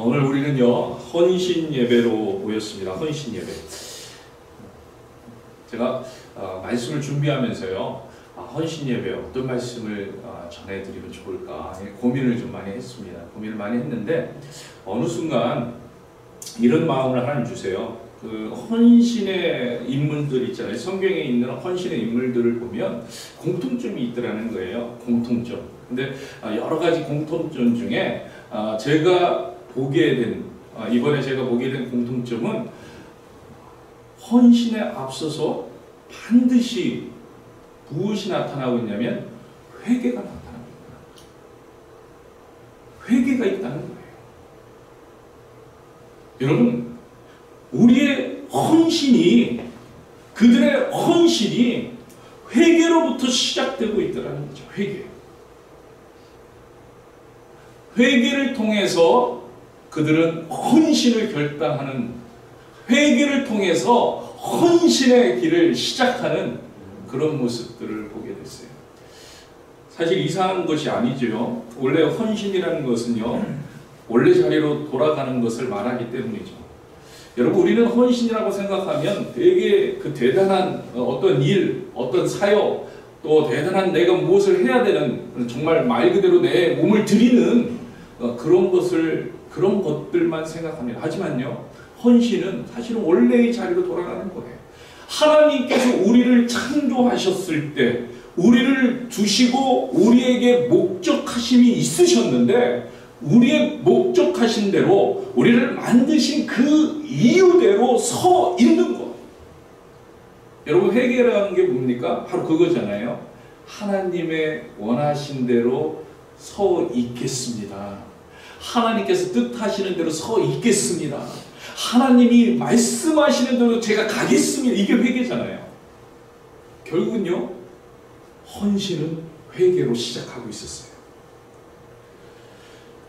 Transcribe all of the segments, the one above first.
오늘 우리는요 헌신 예배로 모였습니다. 헌신 예배. 제가 말씀을 준비하면서요 헌신 예배 어떤 말씀을 전해드리면 좋을까 고민을 좀 많이 했습니다. 고민을 많이 했는데 어느 순간 이런 마음을 하나님 주세요. 그 헌신의 인물들 있잖아요. 성경에 있는 헌신의 인물들을 보면 공통점이 있더라는 거예요. 공통점. 근데 여러 가지 공통점 중에 제가 보게 된 이번에 제가 보게 된 공통점은 헌신에 앞서서 반드시 무엇이 나타나고 있냐면 회개가 나타납니다. 회개가 있다는 거예요. 여러분, 우리의 헌신이, 그들의 헌신이 회개로부터 시작되고 있더라는 거죠. 회개를 통해서 그들은 헌신을 결단하는, 회개를 통해서 헌신의 길을 시작하는 그런 모습들을 보게 됐어요. 사실 이상한 것이 아니죠. 원래 헌신이라는 것은요, 원래 자리로 돌아가는 것을 말하기 때문이죠. 여러분, 우리는 헌신이라고 생각하면 되게 그 대단한 어떤 일, 어떤 사역, 또 대단한 내가 무엇을 해야 되는, 정말 말 그대로 내 몸을 드리는 그런 것들만 생각합니다. 하지만요, 헌신은 사실은 원래의 자리로 돌아가는 거예요. 하나님께서 우리를 창조하셨을 때 우리를 두시고 우리에게 목적하심이 있으셨는데, 우리의 목적하신 대로 우리를 만드신 그 이유대로 서 있는 것. 여러분, 회개라는 게 뭡니까? 바로 그거잖아요. 하나님의 원하신 대로 서 있겠습니다. 하나님께서 뜻하시는 대로 서 있겠습니다. 하나님이 말씀하시는 대로 제가 가겠습니다. 이게 회개잖아요. 결국은요, 헌신은 회개로 시작하고 있었어요.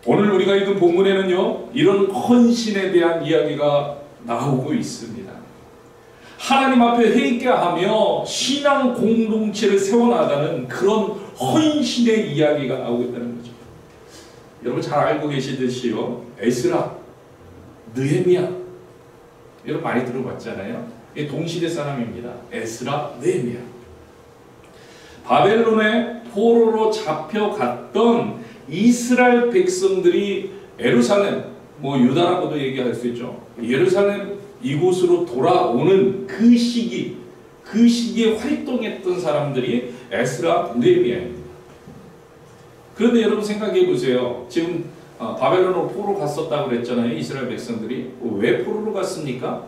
오늘 우리가 읽은 본문에는요, 이런 헌신에 대한 이야기가 나오고 있습니다. 하나님 앞에 회개하며 신앙 공동체를 세워나가는 그런 헌신의 이야기가 나오고 있다는 거죠. 여러분 잘 알고 계시듯이요, 에스라, 느헤미야, 여러분 많이 들어봤잖아요. 이게 동시대 사람입니다. 에스라, 느헤미야. 바벨론의 포로로 잡혀갔던 이스라엘 백성들이 예루살렘, 유다라고도 얘기할 수 있죠. 예루살렘 이곳으로 돌아오는 그 시기에 활동했던 사람들이 에스라, 느헤미야입니다. 그런데 여러분 생각해 보세요. 지금 바벨론으로 포로 갔었다고 그랬잖아요. 이스라엘 백성들이. 왜 포로로 갔습니까?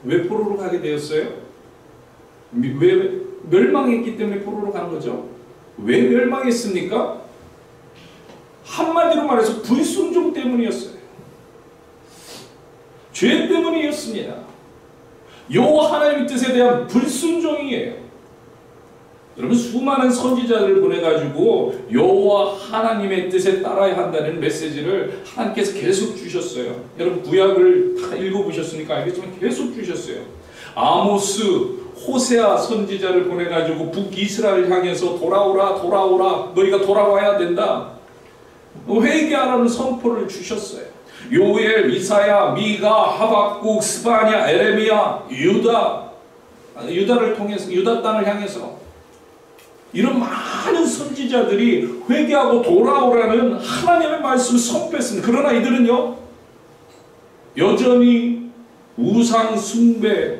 왜 포로로 가게 되었어요? 왜 멸망했기 때문에 포로로 간 거죠. 왜 멸망했습니까? 한마디로 말해서 불순종 때문이었어요. 죄 때문이었습니다. 여호와 하나님의 뜻에 대한 불순종이에요. 여러분, 수많은 선지자들을 보내가지고 여호와 하나님의 뜻에 따라야 한다는 메시지를 하나님께서 계속 주셨어요. 여러분, 구약을 다 읽어보셨으니까 알겠지만 계속 주셨어요. 아모스, 호세아 선지자를 보내가지고 북이스라엘 향해서 돌아오라, 너희가 돌아와야 된다, 회개하라는 선포를 주셨어요. 요엘, 이사야, 미가, 하박국, 스바냐, 에레미야, 유다를 통해서, 유다 땅을 향해서 이런 많은 선지자들이 회개하고 돌아오라는 하나님의 말씀을 선포했습니다. 그러나 이들은요, 여전히 우상 숭배,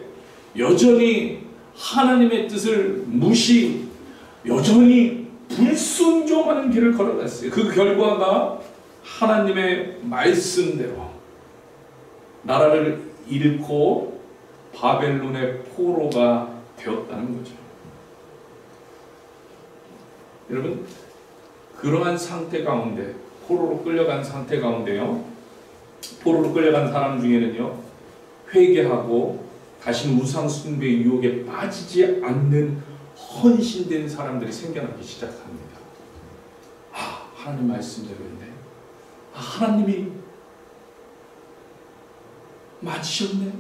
여전히 하나님의 뜻을 무시, 여전히 불순종하는 길을 걸어갔어요. 그 결과가 하나님의 말씀대로 나라를 잃고 바벨론의 포로가 되었다는 거죠. 여러분, 그러한 상태 가운데, 포로로 끌려간 상태 가운데요, 포로로 끌려간 사람 중에는요, 회개하고 다시 우상 숭배의 유혹에 빠지지 않는 헌신된 사람들이 생겨나기 시작합니다. 하나님 말씀대로인데, 하나님이 맞으셨네,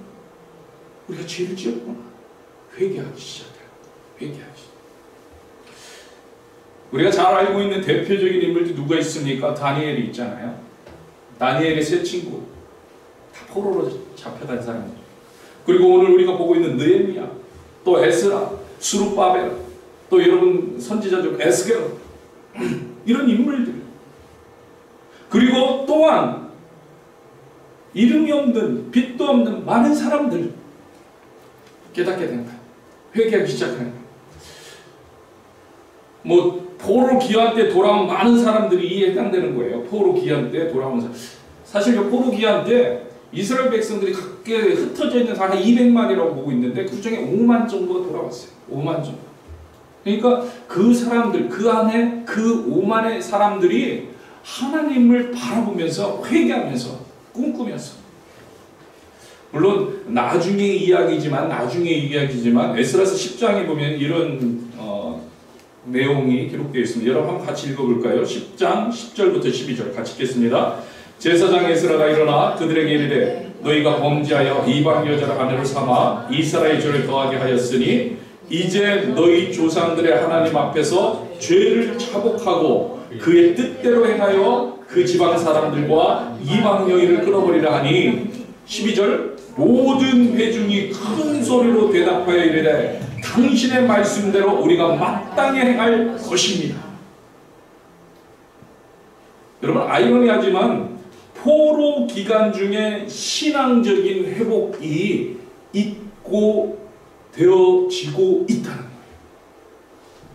우리가 죄를 지었구나, 회개하기 시작해요. 회개하기 시작. 우리가 잘 알고 있는 대표적인 인물들이 누가 있습니까? 다니엘이 있잖아요. 다니엘의 세 친구 다 포로로 잡혀간 사람들. 그리고 오늘 우리가 보고 있는 느헤미야, 또 에스라, 스룹바벨, 또 여러분 선지자 중 에스겔, 이런 인물들. 그리고 또한 이름이 없는, 빛도 없는 많은 사람들 깨닫게 된다. 회개하기 시작하는 거예요. 뭐 포로 기한 때 돌아온 많은 사람들이 이에 해당되는 거예요. 포로 기한 때 돌아온 사람. 사실 그 포로 기한 때 이스라엘 백성들이 각계 흩어져 있는 사람 한 200만이라고 보고 있는데 그 중에 5만 정도가 돌아왔어요. 5만 정도. 그러니까 그 사람들, 그 안에 그 5만의 사람들이 하나님을 바라보면서 회개하면서 꿈꾸면서, 물론 나중의 이야기지만 에스라서 10장에 보면 이런 내용이 기록되어 있습니다. 여러분 한번 같이 읽어볼까요? 10장 10절부터 12절 같이 읽겠습니다. 제사장 에스라가 일어나 그들에게 이르되 너희가 범죄하여 이방 여자를 아내로 삼아 이스라엘 죄를 더하게 하였으니 이제 너희 조상들의 하나님 앞에서 죄를 차복하고 그의 뜻대로 행하여 그 지방 사람들과 이방 여인을 끊어버리라 하니 12절 모든 회중이 큰 소리로 대답하여 이르되 당신의 말씀대로 우리가 마땅히 행할 것입니다. 여러분 아이러니하지만 포로 기간 중에 신앙적인 회복이 있고 되어지고 있다는 거예요.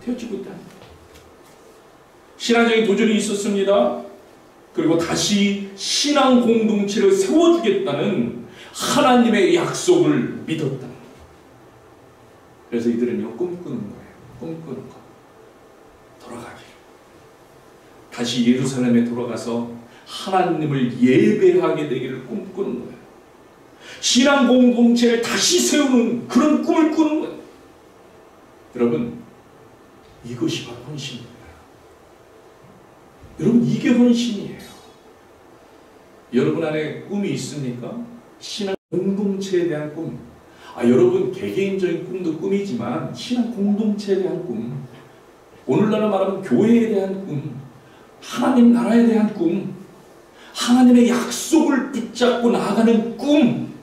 되어지고 있다는 거예요. 신앙적인 도전이 있었습니다. 그리고 다시 신앙 공동체를 세워주겠다는 하나님의 약속을 믿었다. 그래서 이들은요 꿈꾸는 거예요. 꿈꾸는 거. 돌아가기. 다시 예루살렘에 돌아가서 하나님을 예배하게 되기를 꿈꾸는 거예요. 신앙 공동체를 다시 세우는 그런 꿈을 꾸는 거예요. 여러분 이것이 바로 헌신입니다. 여러분 이게 헌신이에요. 여러분 안에 꿈이 있습니까? 신앙 공동체에 대한 꿈. 여러분 개개인적인 꿈도 꿈이지만 신앙 공동체에 대한 꿈, 오늘날로 말하면 교회에 대한 꿈, 하나님 나라에 대한 꿈, 하나님의 약속을 붙잡고 나아가는 꿈.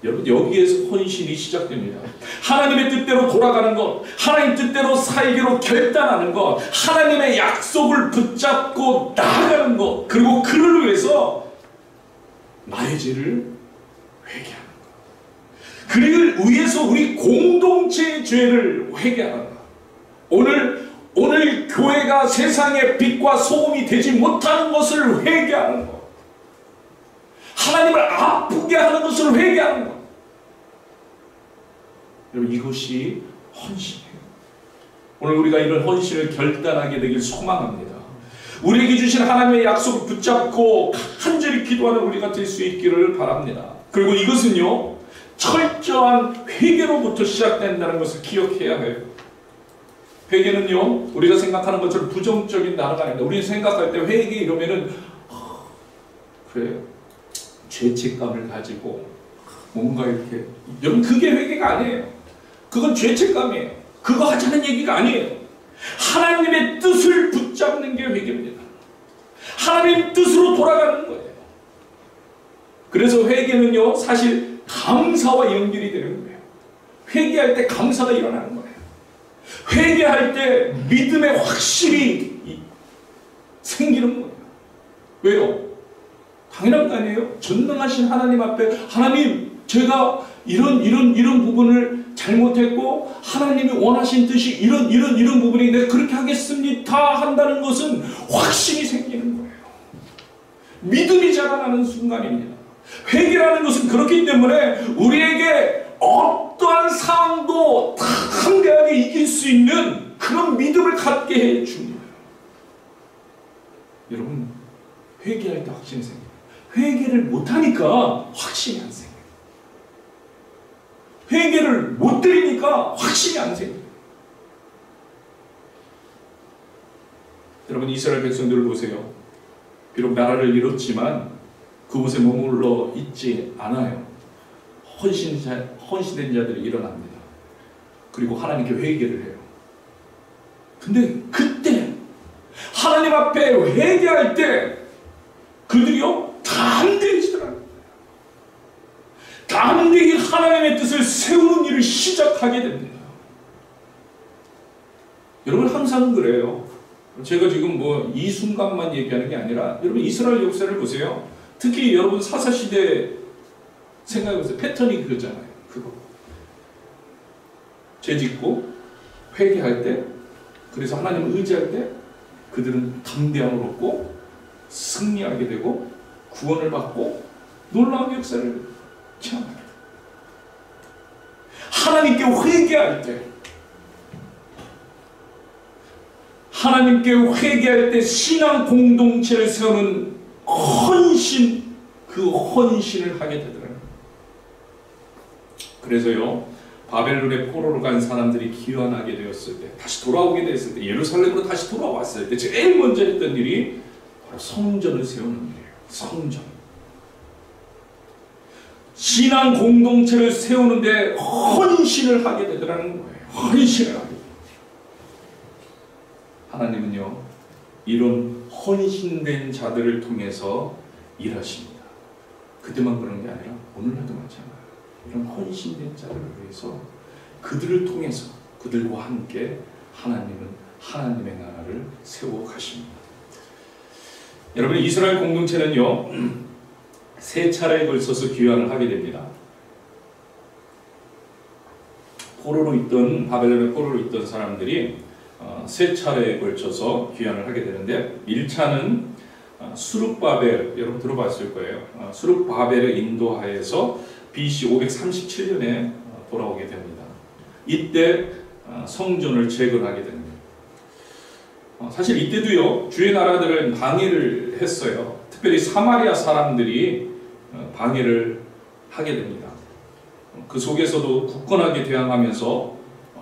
여러분 여기에서 헌신이 시작됩니다. 하나님의 뜻대로 돌아가는 것, 하나님 뜻대로 살기로 결단하는 것, 하나님의 약속을 붙잡고 나아가는 것, 그리고 그를 위해서 나의 죄를 회개하는 것, 그를 위해서 우리 공동체의 죄를 회개하는 것. 오늘 교회가 세상의 빛과 소금이 되지 못하는 것을 회개하는 것, 하나님을 아프게 하는 것을 회개하는 것. 여러분 이것이 헌신이에요. 오늘 우리가 이런 헌신을 결단하게 되길 소망합니다. 우리에게 주신 하나님의 약속을 붙잡고 간절히 기도하는 우리가 될 수 있기를 바랍니다. 그리고 이것은요 철저한 회개로부터 시작된다는 것을 기억해야 해요. 회개는요 우리가 생각하는 것처럼 부정적인 단어가 아닙니다. 우리가 생각할 때 회개 이러면은 그래요 죄책감을 가지고 뭔가 이렇게, 여러분 그게 회개가 아니에요. 그건 죄책감이에요. 그거 하자는 얘기가 아니에요. 하나님의 뜻을 붙잡는 게 회개입니다. 하나님 뜻으로 돌아가는 거예요. 그래서 회개는요 사실 감사와 연결이 되는 거예요. 회개할 때 감사가 일어나는 거예요. 회개할 때 믿음의 확신이 생기는 거예요. 왜요? 당연한 거 아니에요? 전능하신 하나님 앞에 하나님 제가 이런 부분을 잘못했고 하나님이 원하신 뜻이 이런 부분이 내가 그렇게 하겠습니다 한다는 것은 확신이 생기는 거예요. 믿음이 자라나는 순간입니다. 회개라는 것은 그렇기 때문에 우리에게 어떠한 상황도 담대하게 이길 수 있는 그런 믿음을 갖게 해주는 거예요. 여러분 회개할 때 확신이 생겨요. 회개를 못하니까 확신이 안 생겨요. 회개를 못 드리니까 확신이 안 생겨요. 여러분 이스라엘 백성들을 보세요. 비록 나라를 잃었지만 그곳에 머물러 있지 않아요. 헌신된 자들이 일어납니다. 그리고 하나님께 회개를 해요. 근데 그때 하나님 앞에 회개할 때 그들이요 담대해지더라고요. 담대히 하나님의 뜻을 세우는 일을 시작하게 됩니다. 여러분 항상 그래요. 제가 지금 뭐 이 순간만 얘기하는 게 아니라 여러분 이스라엘 역사를 보세요. 특히 여러분 사사시대 생각해보세요. 패턴이 그거잖아요. 그거 죄짓고 회개할 때, 그래서 하나님을 의지할 때 그들은 담대함을 얻고 승리하게 되고 구원을 받고 놀라운 역사를 체험합니다. 하나님께 회개할 때, 하나님께 회개할 때 신앙 공동체를 세우는 헌신, 그 헌신을 하게 되더라고요. 그래서요 바벨론의 포로로 간 사람들이 귀환하게 되었을 때, 다시 돌아오게 됐을 때, 예루살렘으로 다시 돌아왔을 때 제일 먼저 했던 일이 바로 성전을 세우는 일이에요. 성전. 신앙 공동체를 세우는데 헌신을 하게 되더라는 거예요. 헌신을 하게 돼요. 하나님은요 이런 헌신된 자들을 통해서 일하십니다. 그때만 그런 게 아니라 오늘날도 마찬가지예요. 이런 헌신된 자들을 위해서 그들을 통해서 그들과 함께 하나님은 하나님의 나라를 세워 가십니다. 여러분 이스라엘 공동체는요 세 차례에 걸쳐서 귀환을 하게 됩니다. 포로로 있던 바벨론의 포로로 있던 사람들이 세 차례에 걸쳐서 귀환을 하게 되는데 1차는 수룹바벨, 여러분 들어봤을 거예요. 수룹바벨의 인도하에서 BC 537년에 돌아오게 됩니다. 이때 성전을 재건하게 됩니다. 사실 이때도요 주의 나라들은 방해를 했어요. 특별히 사마리아 사람들이 방해를 하게 됩니다. 그 속에서도 굳건하게 대항하면서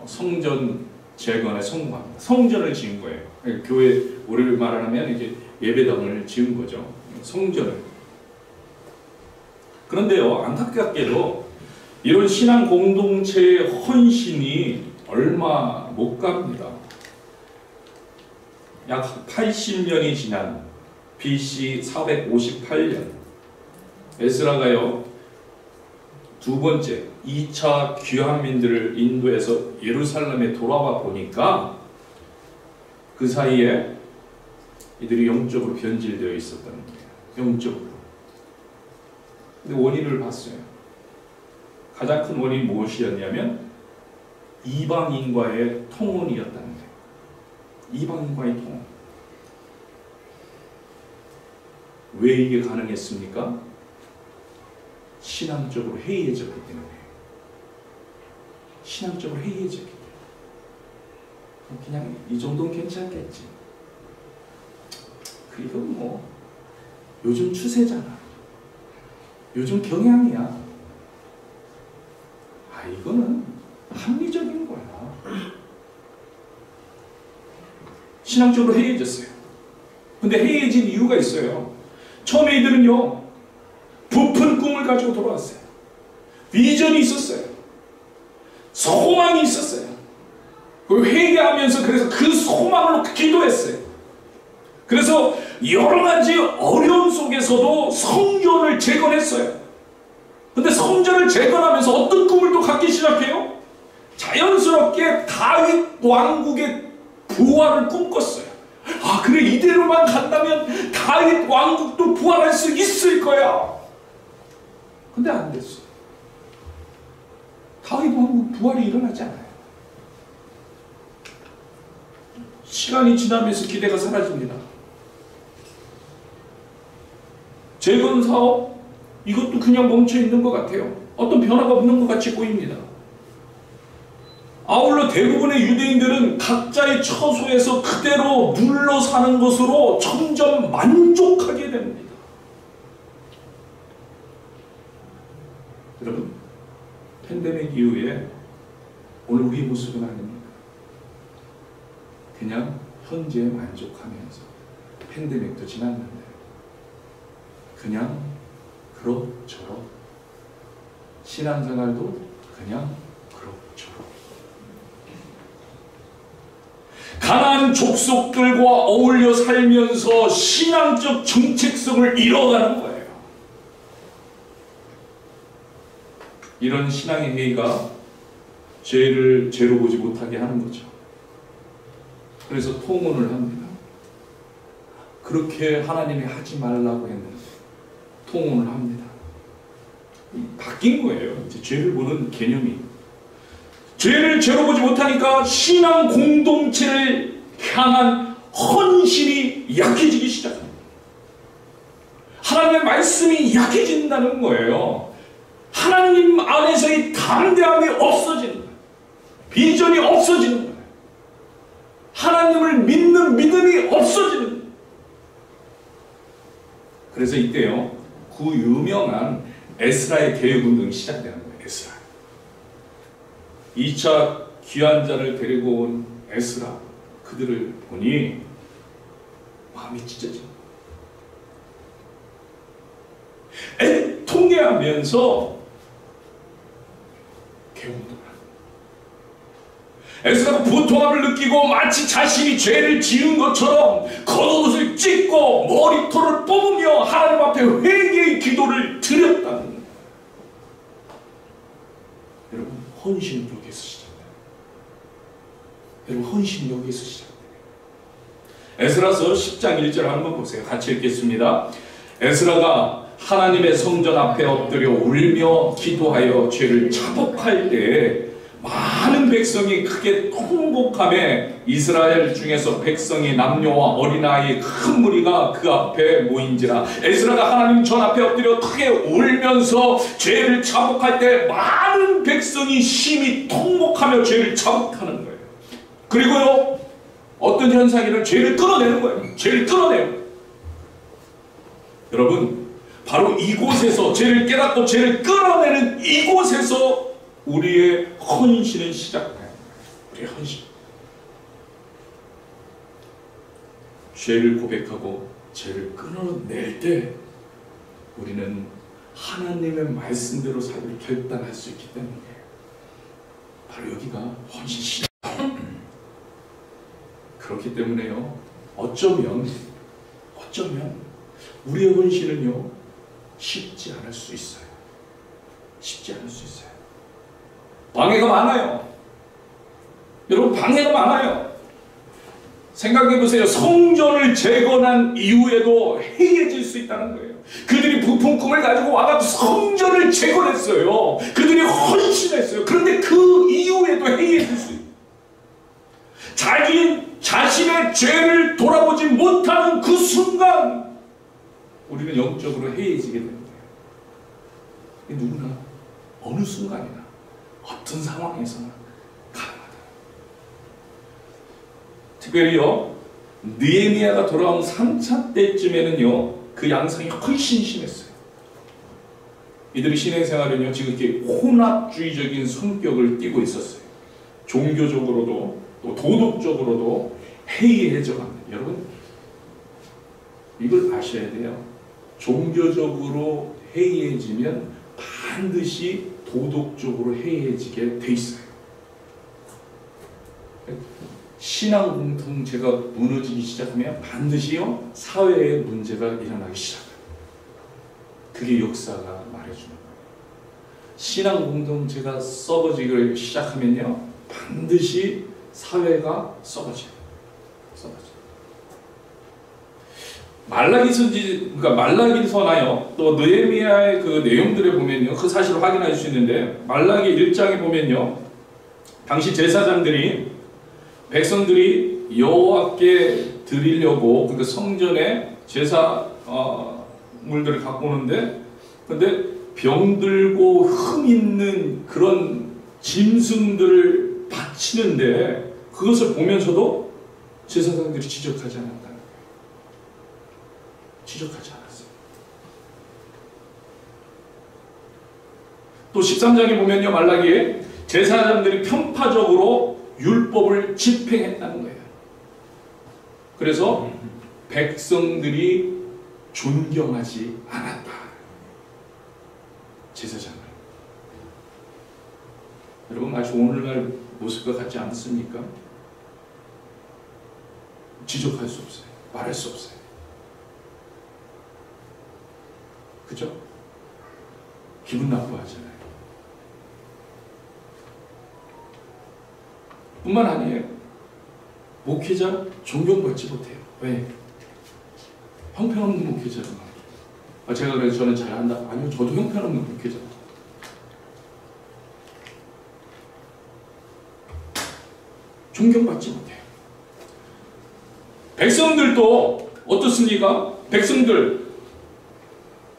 성전 재건에 성공합니다. 성전을 지은 거예요. 교회 우리를 말하면 이제 예배당을 지은 거죠. 성전을. 그런데요 안타깝게도 이런 신앙 공동체의 헌신이 얼마 못 갑니다. 약 80년이 지난 BC 458년 에스라가요 두 번째 2차 귀환민들을 인도해서 예루살렘에 돌아와 보니까 그 사이에 이들이 영적으로 변질되어 있었다는 거예요. 영적으로. 근데 원인을 봤어요. 가장 큰 원인이 무엇이었냐면 이방인과의 통혼이었다는 거예요. 이방인과의 통혼. 왜 이게 가능했습니까? 신앙적으로 해이해졌기 때문에. 신앙적으로 해이해졌기 때문에. 그냥 이 정도는 괜찮겠지. 이건 뭐 요즘 추세잖아. 요즘 경향이야. 이거는 합리적인 거야. 신앙적으로 해이해졌어요. 근데 해이해진 이유가 있어요. 처음에 이들은요 부푼 꿈을 가지고 돌아왔어요. 비전이 있었어요. 소망이 있었어요. 그리고 회개하면서 그래서 그 소망으로 기도했어요. 그래서 여러 가지 어려움 속에서도 성전을 재건했어요. 근데 성전을 재건하면서 어떤 꿈을 또 갖기 시작해요? 자연스럽게 다윗 왕국의 부활을 꿈꿨어요. 그래 이대로만 간다면 다윗 왕국도 부활할 수 있을 거야. 근데 안 됐어요. 다윗 왕국 부활이 일어나지 않아요. 시간이 지나면서 기대가 사라집니다. 재건 사업 이것도 그냥 멈춰 있는 것 같아요. 어떤 변화가 없는 것 같이 보입니다. 아울러 대부분의 유대인들은 각자의 처소에서 그대로 눌러 사는 것으로 점점 만족하게 됩니다. 여러분, 팬데믹 이후에 오늘 우리의 모습은 아닙니까? 그냥 현재에 만족하면서 팬데믹도 지났는데 그냥 그럭저럭 신앙생활도 그냥 그럭저럭 가나안 족속들과 어울려 살면서 신앙적 정체성을 잃어가는 거예요. 이런 신앙의 회의가 죄를 죄로 보지 못하게 하는 거죠. 그래서 통혼을 합니다. 그렇게 하나님이 하지 말라고 했는데 통혼을 합니다. 바뀐 거예요. 이제 죄를 보는 개념이. 죄를 죄로 보지 못하니까 신앙 공동체를 향한 헌신이 약해지기 시작합니다. 하나님의 말씀이 약해진다는 거예요. 하나님 안에서의 담대함이 없어지는 거예요. 비전이 없어지는 거예요. 하나님을 믿는 믿음이 없어지는 거예요. 그래서 이때요, 그 유명한 에스라의 개혁운동이 시작되는 거예요. 에스라. 2차 귀한 자를 데리고 온 에스라, 그들을 보니 마음이 찢어집니다. 애통해하면서 개혁운동을 합니다. 에스라가 부통함을 느끼고 마치 자신이 죄를 지은 것처럼 겉옷을 찢고 머리털을 뽑으며 하나님 앞에 회개의 기도를 드렸다는 거예요. 여러분, 헌신은 여기에서 시작돼요. 여러분, 헌신은 여기에서 시작돼요. 에스라서 10장 1절 한번 보세요. 같이 읽겠습니다. 에스라가 하나님의 성전 앞에 엎드려 울며 기도하여 죄를 자복할 때에 많은 백성이 크게 통곡하며 이스라엘 중에서 백성이 남녀와 어린아이 큰 무리가 그 앞에 모인지라. 에스라가 하나님 전 앞에 엎드려 크게 울면서 죄를 자복할 때 많은 백성이 심히 통곡하며 죄를 자복하는 거예요. 그리고요, 어떤 현상이든 죄를 끌어내는 거예요. 죄를 끌어내는 거예요. 여러분, 바로 이곳에서 죄를 깨닫고 죄를 끌어내는 이곳에서 우리의 헌신은 시작돼요. 우리의 헌신. 죄를 고백하고 죄를 끊어낼 때 우리는 하나님의 말씀대로 살기를 결단할 수 있기 때문에 바로 여기가 헌신 시작. 그렇기 때문에요, 어쩌면 우리의 헌신은요 쉽지 않을 수 있어요. 쉽지 않을 수 있어요. 방해가 많아요. 여러분, 방해가 많아요. 생각해보세요. 성전을 재건한 이후에도 해이해질 수 있다는 거예요. 그들이 부푼 꿈을 가지고 와가지고 성전을 재건했어요. 그들이 헌신했어요. 그런데 그 이후에도 해이해질 수 있어요. 자신의 죄를 돌아보지 못하는 그 순간 우리는 영적으로 해이해지게 됩니다. 누구나 어느 순간이나 어떤 상황에서나 가능하다. 특별히요, 느헤미야가 돌아온 3차 때쯤에는요, 그 양상이 훨씬 심했어요. 이들의 신앙생활은요, 지금 이렇게 혼합주의적인 성격을 띠고 있었어요. 종교적으로도 또 도덕적으로도 해이해져 갑니다. 여러분, 이걸 아셔야 돼요. 종교적으로 해이해지면 반드시 도덕적으로 해이해지게 돼 있어요. 신앙 공동체가 무너지기 시작하면 반드시요 사회에 문제가 일어나기 시작해요. 그게 역사가 말해주는 거예요. 신앙 공동체가 썩어지기 시작하면요 반드시 사회가 썩어져요. 그러니까 말라기서나요, 또 느헤미야의 그 내용들에 보면요, 그 사실을 확인할 수 있는데, 말라기 1장에 보면요, 당시 제사장들이 백성들이 여호와께 드리려고 그러니까 성전에 제사 물들을 갖고 오는데, 근데 병들고 흠 있는 그런 짐승들을 바치는데 그것을 보면서도 제사장들이 지적하지 않았다. 지적하지 않았어요. 또 13장에 보면요, 말라기에 제사장들이 편파적으로 율법을 집행했다는 거예요. 그래서 백성들이 존경하지 않았다. 제사장을. 여러분, 마치 오늘날 모습과 같지 않습니까? 지적할 수 없어요. 말할 수 없어요. 그죠? 기분 나빠하잖아요. 뿐만 아니에요. 목회자 존경받지 못해요. 왜? 형편없는 목회자가. 제가 그래서 저는 잘한다. 아니요, 저도 형편없는 목회자. 존경받지 못해요. 백성들도 어떻습니까? 백성들,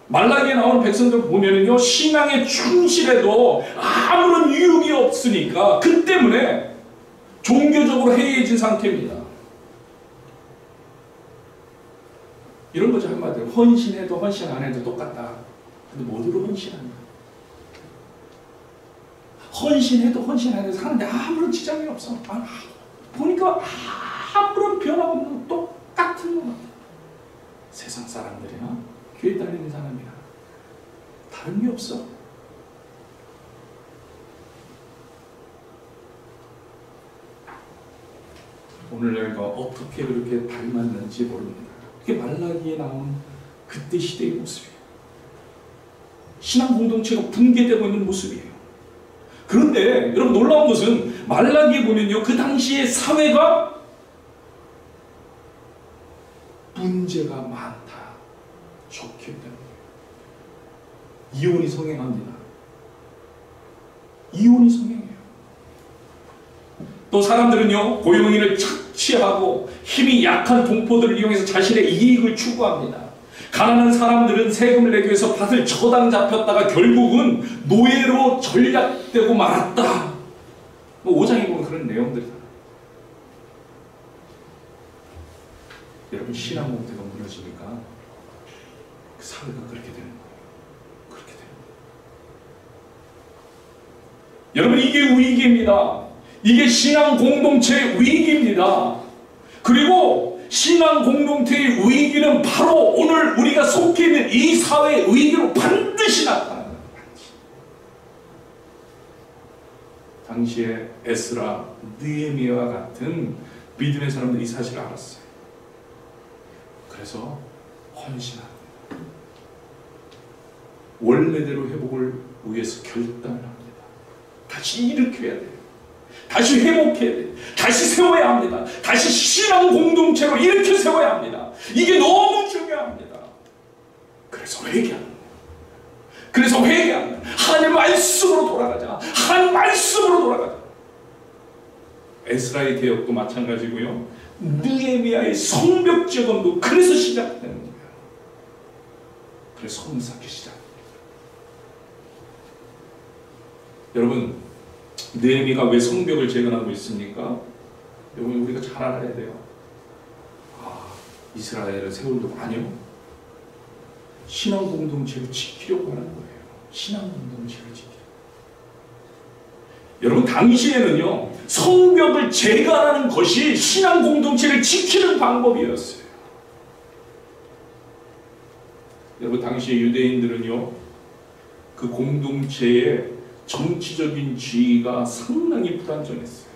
말라기에 나오는 백성들 보면은요, 신앙에 충실해도 아무런 유익이 없으니까 그 때문에 종교적으로 해이해진 상태입니다. 이런 거죠, 한마디로. 헌신해도 헌신 안 해도 똑같다. 근데 뭐로 헌신합니까? 헌신해도 헌신 안 해도 사는데 아무런 지장이 없어. 보니까 아무런 변화가 없는 똑같은 것 같아. 세상 사람들이나 교회 다니는 사람이나 다른 게 없어. 오늘 내가 어떻게 그렇게 닮았는지 모릅니다. 그게 말라기에 나온 그때 시대의 모습이에요. 신앙 공동체가 붕괴되고 있는 모습이에요. 그런데 여러분 놀라운 것은 말라기에 보면요, 그 당시의 사회가 문제가 많다, 적혀있다는 거예요. 이혼이 성행합니다. 이혼이 성행해요. 또 사람들은요, 고용인을 착취하고 힘이 약한 동포들을 이용해서 자신의 이익을 추구합니다. 가난한 사람들은 세금을 내기 위해서 밭을 저당 잡혔다가 결국은 노예로 전락되고 말았다. 5장에 보면 그런 내용들이다. 여러분, 신앙 공태가 무너지니까 그 사회가 그렇게 되는 거예요. 그렇게 되는 거예요. 여러분, 이게 위기입니다. 이게 신앙 공동체의 위기입니다. 그리고 신앙 공동체의 위기는 바로 오늘 우리가 속해 있는 이 사회의 위기로 반드시 나타나는 거예요. 당시에 에스라, 느헤미야와 같은 믿음의 사람들이 이 사실을 알았어요. 그래서 헌신합니다. 원래대로 회복을 위해서 결단을 합니다. 다시 일으켜야 돼요. 다시 회복해야 돼요. 다시 세워야 합니다. 다시 신앙 공동체로 일으켜 세워야 합니다. 이게 너무 중요합니다. 그래서 회개하는 거예요. 그래서 회개하는 거예요. 하나님 말씀으로 돌아가자. 하나님 말씀으로 돌아가자. 에스라의 개혁도 마찬가지고요. 느헤미야의 성벽 재건도 그래서 시작되는 거예요. 그래서 성문 쌓기 시작. 여러분, 느헤미야가 왜 성벽을 재건하고 있습니까? 여러분, 우리가 잘 알아야 돼요. 이스라엘을 세울도 아니요. 신앙 공동체를 지키려고 하는 거예요. 신앙 공동체를 지키려고. 여러분, 당시에는요, 성벽을 재건하는 것이 신앙 공동체를 지키는 방법이었어요. 여러분, 당시에 유대인들은요, 그 공동체의 정치적인 지위가 상당히 불안정했어요.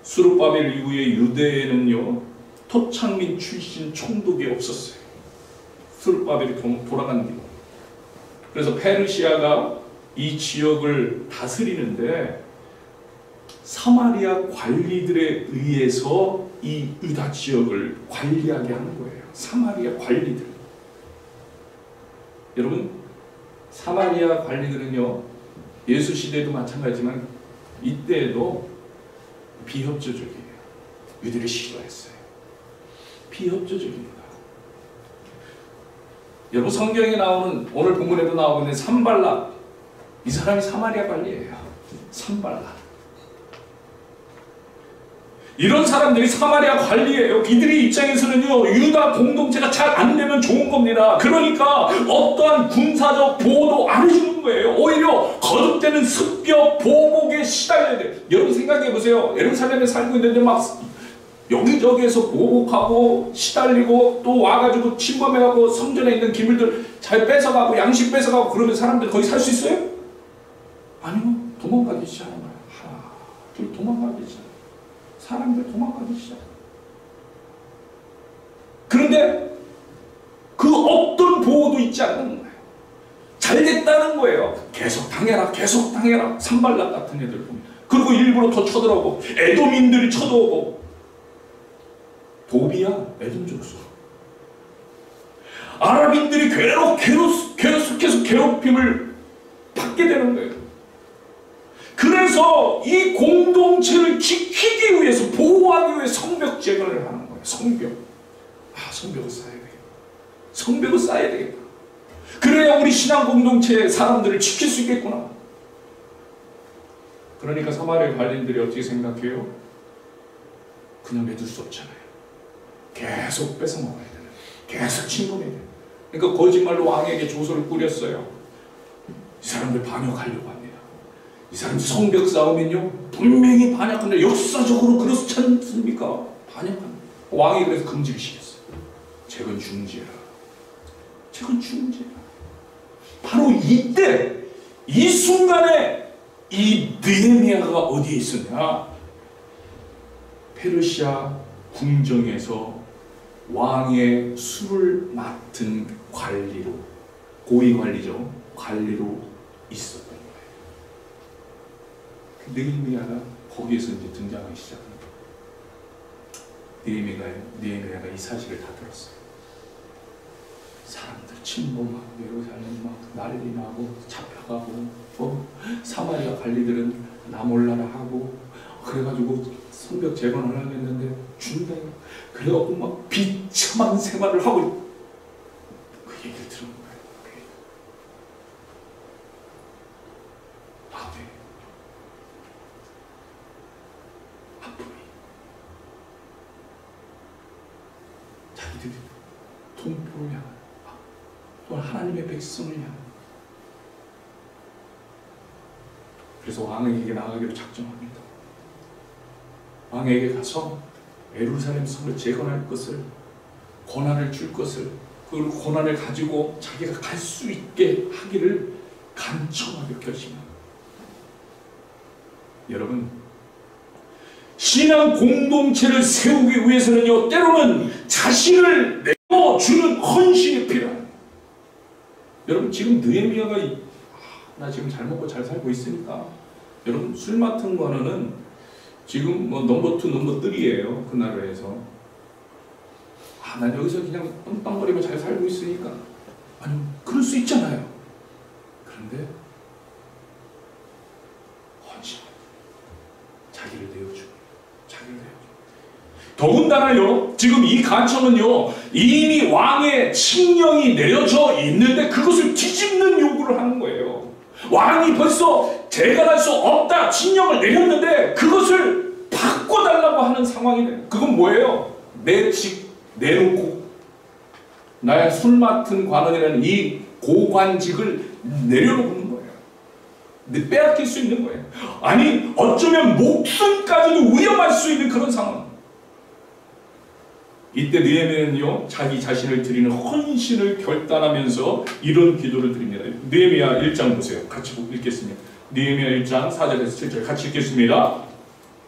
수르바벨 이후에 유대에는요, 토착민 출신 총독이 없었어요. 수르바벨이 돌아간 뒤로. 그래서 페르시아가 이 지역을 다스리는데 사마리아 관리들에 의해서 이 유다 지역을 관리하게 하는 거예요. 사마리아 관리들. 여러분, 사마리아 관리들은요, 예수 시대도 마찬가지지만 이때에도 비협조적이에요. 유대를 싫어했어요. 비협조적입니다. 여러분, 성경에 나오는, 오늘 본문에도 나오고 있는 산발락, 이 사람이 사마리아 관리예요. 산발락. 이런 사람들이 사마리아 관리예요. 이들의 입장에서는요, 유다 공동체가 잘 안 되면 좋은 겁니다. 그러니까 어떠한 군사적 보호도 안 해주는 거예요. 오히려 거듭되는 습격, 보복에 시달려야 돼요. 여러분 생각해 보세요. 예루살렘에 살고 있는데 막 여기저기에서 보복하고 시달리고 또 와가지고 침범해가고 성전에 있는 기물들 잘 뺏어가고 양식 뺏어가고 그러면 사람들 거기 살 수 있어요? 아니요. 도망가기 시작하는 거예요. 하나, 둘 도망가기 시작. 사람들 도망가기 시작. 그런데 그 어떤 보호도 있지 않는 거예요. 잘 됐다는 거예요. 계속 당해라, 계속 당해라. 산발락 같은 애들 보면. 그리고 일부러 더 쳐들어오고, 에돔인들이 쳐들어오고. 도비야, 에돔 족속. 아랍인들이 계속해서 괴롭힘을 받게 되는 거예요. 그래서 이 공동체를 지키기 위해서, 보호하기 위해 성벽 재건을 하는 거예요. 성벽. 성벽을 쌓아야 되겠다. 성벽을 쌓아야 되겠다. 그래야 우리 신앙 공동체의 사람들을 지킬 수 있겠구나. 그러니까 사마리아 관리인들이 어떻게 생각해요? 그냥 믿을 수 없잖아요. 계속 뺏어먹어야 되는, 계속 침범해야 되는. 그러니까 거짓말로 왕에게 조서를 꾸렸어요. 이 사람들 반역하려고 합니다. 이 사람들 성벽 싸우면요 분명히 반역한다. 역사적으로 그렇지 않습니까? 반역한다. 왕이 그래서 금지를 시켰어요. 재건 중지해라. 재건 중지해라. 바로 이때, 이 순간에 이 느헤미야가 어디에 있었냐? 페르시아 궁정에서 왕의 술을 맡은 관리로, 고위 관리죠. 관리로 있었던 거예요. 느헤미야가 거기에서 이제 등장하기 시작합니다. 느헤미야가 이 사실을 다 들었어요. 사람들 침범하고 예루살렘 막 난리 나고 잡혀가고, 사마리아 관리들은 나 몰라라 하고, 그래가지고 성벽 재건하려고 했는데 준다. 그래갖고 막 비참한 생활을 하고, 그 얘기를 들은 거예요. 마음에 아픔이, 자기들이 동포를 향한, 또 하나님의 백성을 향한. 그래서 왕에게 나가기로 작정합니다. 왕에게 가서 예루살렘 성을 재건할 것을, 권한을 줄 것을, 그 권한을 가지고 자기가 갈 수 있게 하기를 간청하게 결심합니다. 여러분, 신앙 공동체를 세우기 위해서는요, 때로는 자신을 내어주는 헌신이 필요합니다. 여러분, 지금 느헤미야가 나 지금 잘 먹고 잘 살고 있으니까, 여러분 술 맡은 거는 지금 뭐 넘버 2, 넘버 3예요. 그 나라에서. 난 여기서 그냥 똥땅거리며 잘 살고 있으니까. 아니, 그럴 수 있잖아요. 그런데 헌신, 자기를 내어주고, 자기를 내어주고. 더군다나요, 지금 이 간청은요, 이미 왕의 칙령이 내려져 있는데 그것을 뒤집는 요구를 하는 거예요. 왕이 벌써 재건할 수 없다 칙령을 내렸는데 그것을 바꿔달라고 하는 상황이 돼요. 그건 뭐예요? 내 직 내놓고 나의 술 맡은 관원이라는 이 고관직을 내려놓는 거예요. 빼앗길 수 있는 거예요. 아니, 어쩌면 목숨까지도 위험할 수 있는 그런 상황. 이때 느헤미야는요, 자기 자신을 드리는 헌신을 결단하면서 이런 기도를 드립니다. 느헤미야 1장 보세요. 같이 읽겠습니다. 느헤미야 1장 4절에서 7절 같이 읽겠습니다.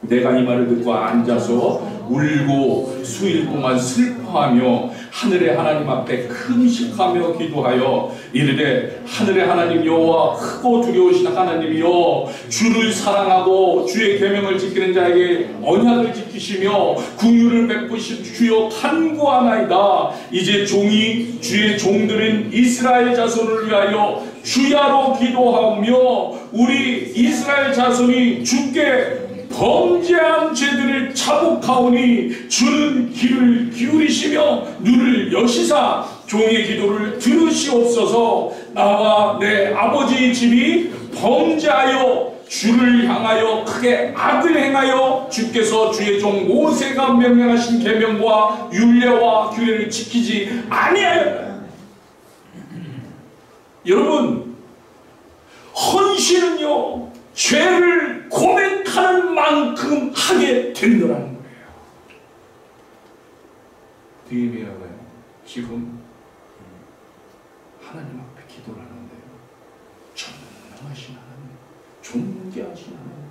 내가 이 말을 듣고 앉아서 울고 수일 동안 슬퍼하며 하늘의 하나님 앞에 금식하며 기도하여 이르되, 하늘의 하나님 여호와, 크고 두려우신 하나님이여, 주를 사랑하고 주의 계명을 지키는 자에게 언약을 지키시며 궁유를 베푸신 주여 간구하나이다. 이제 종이 주의 종들인 이스라엘 자손을 위하여 주야로 기도하며 우리 이스라엘 자손이 주께 범죄한 죄들을 자복하오니 주는 귀를 기울이시며 눈을 여시사 종의 기도를 들으시옵소서. 나와 내 아버지의 집이 범죄하여 주를 향하여 크게 악을 행하여 주께서 주의 종 모세가 명령하신 계명과 율례와 규례를 지키지 아니하였다. 여러분, 헌신은요, 죄를 고백하는 만큼 하게 된다는 거예요. 느헤미야가요, 지금 하나님 앞에 기도를 하는데요, 전능하신 하나님, 존귀하신 하나님,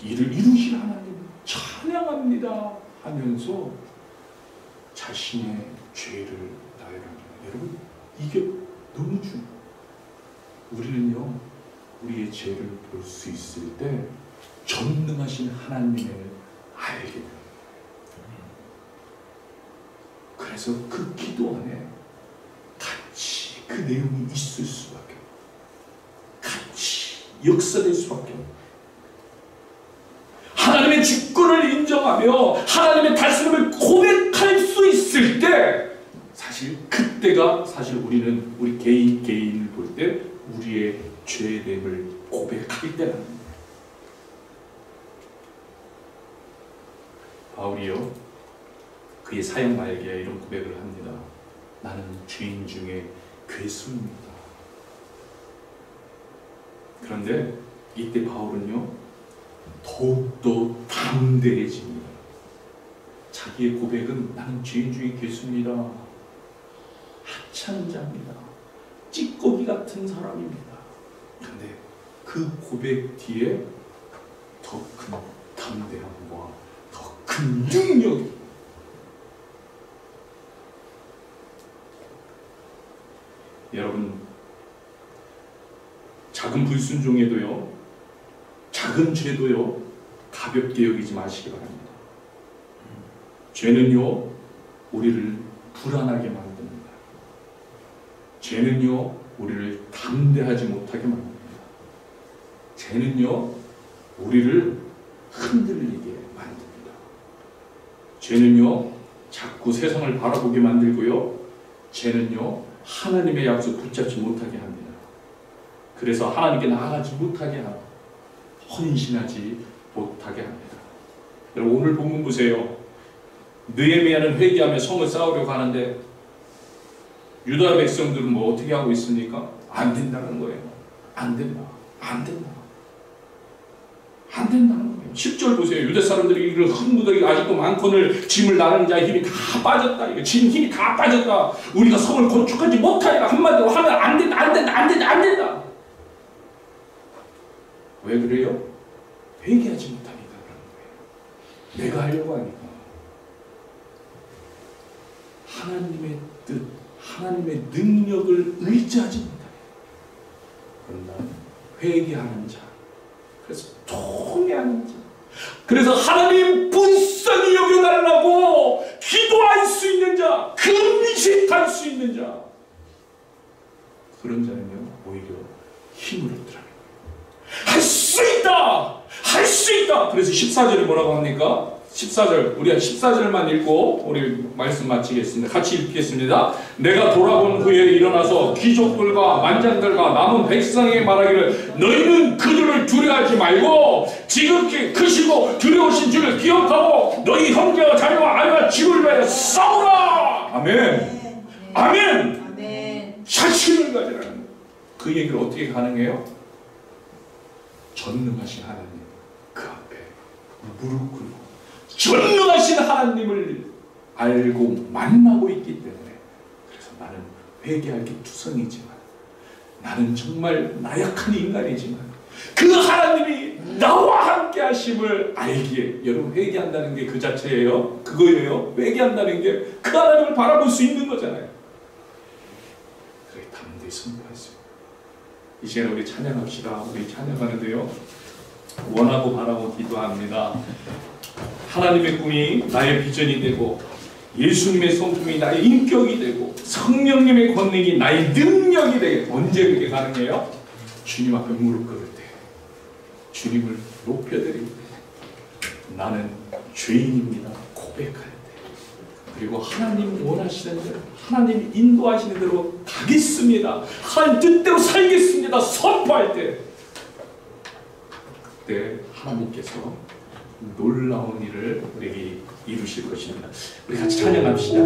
일을 이루실 하나님, 찬양합니다 하면서 자신의 죄를 나열합니다. 여러분, 이게 너무 중요해요. 우리는요, 우리의 죄를 볼 수 있을 때 전능하신 하나님을 알게 됩니다. 그래서 그 기도 안에 같이 그 내용이 있을 수밖에 없어요. 같이 역사될 수밖에 없어요. 하나님의 주권을 인정하며 하나님의 다스림을 고백할 수 있을 때, 사실 그때가 사실 우리는 우리 개인을 볼 때 우리의 죄됨을 고백할 때랍니다. 바울이요, 그의 사형 말기에 이런 고백을 합니다. 나는 죄인 중에 괴수입니다. 그런데 이때 바울은요, 더욱더 담대해집니다. 자기의 고백은 나는 죄인 중에 괴수입니다. 하찮은 자입니다. 찌꺼기 같은 사람입니다. 그런데 그 고백 뒤에 더 큰 담대함과 더 큰 능력이, 여러분, 작은 불순종에도요, 작은 죄도요, 가볍게 여기지 마시기 바랍니다. 죄는요, 우리를 불안하게 만듭니다. 죄는요, 우리를 담대하지 못하게 만듭니다. 죄는요, 우리를 흔들리게 만듭니다. 죄는요, 자꾸 세상을 바라보게 만들고요, 죄는요, 하나님의 약속 붙잡지 못하게 합니다. 그래서 하나님께 나아가지 못하게 합니다. 헌신하지 못하게 합니다. 여러분, 오늘 본문 보세요. 느헤미야는 회개하며 성을 쌓으려고 하는데 유다 백성들은 뭐 어떻게 하고 있습니까? 안 된다는 거예요. 안 된다. 안 된다. 안 된다는 거예요. 10절 보세요. 유대 사람들이 이걸 흙무더기 아직도 많거늘 짐을 나르는 자의 힘이 다 빠졌다. 이거 짐 힘이 다 빠졌다. 우리가 성을 건축하지 못하리라. 한마디로 하면 안 된다. 안 된다. 안 된다. 안 된다. 왜 그래요? 회개하지 못하니까 그런 거예요. 내가 하려고 하니까. 하나님의 뜻, 하나님의 능력을 의지하지 못하니까. 그런다. 회개하는 자, 그래서 통회하는 자, 그래서 하나님 불쌍히 여겨달라고 기도할 수 있는 자, 금식할 수 있는 자, 그런 자는요, 오히려 힘을 얻더라고요. 할 수 있다! 할 수 있다! 그래서 14절에 뭐라고 합니까? 14절, 우리가 14절만 읽고 우리 말씀 마치겠습니다. 같이 읽겠습니다. 내가 돌아본 후에 일어나서 귀족들과 만장들과 남은 백성에게 말하기를 너희는 그들을 두려워하지 말고 지극히 크시고 두려우신 주를 기억하고 너희 형제와 자녀와 아내와 집을 위하여 싸우라! 아멘! 아멘! 아멘! 자신을 가지라는 그 얘기를 어떻게 가능해요? 전능하신 하나님 그 앞에 무릎 꿇고 전능하신 하나님을 알고 만나고 있기 때문에, 그래서 나는 회개할 게 투성이지만, 나는 정말 나약한 인간이지만 그 하나님이 나와 함께 하심을 알기에, 여러분 회개한다는 게 그 자체예요. 그거예요. 회개한다는 게 그 하나님을 바라볼 수 있는 거잖아요. 그래, 담대히 선포하세요. 이 시간에 우리 찬양합시다. 우리 찬양하는데요, 원하고 바라고 기도합니다. 하나님의 꿈이 나의 비전이 되고 예수님의 성품이 나의 인격이 되고 성령님의 권능이 나의 능력이 되게. 언제 그게 가능해요? 주님 앞에 무릎 꿇을 때, 주님을 높여드릴 때, 나는 죄인입니다 고백할 때, 그리고 하나님 원하시는 대로, 하나님 인도하시는 대로 가겠습니다, 하나님 뜻대로 살겠습니다 선포할 때, 그때 하나님께서 놀라운 일을 우리에게 이루실 것입니다. 우리 같이 찬양합시다.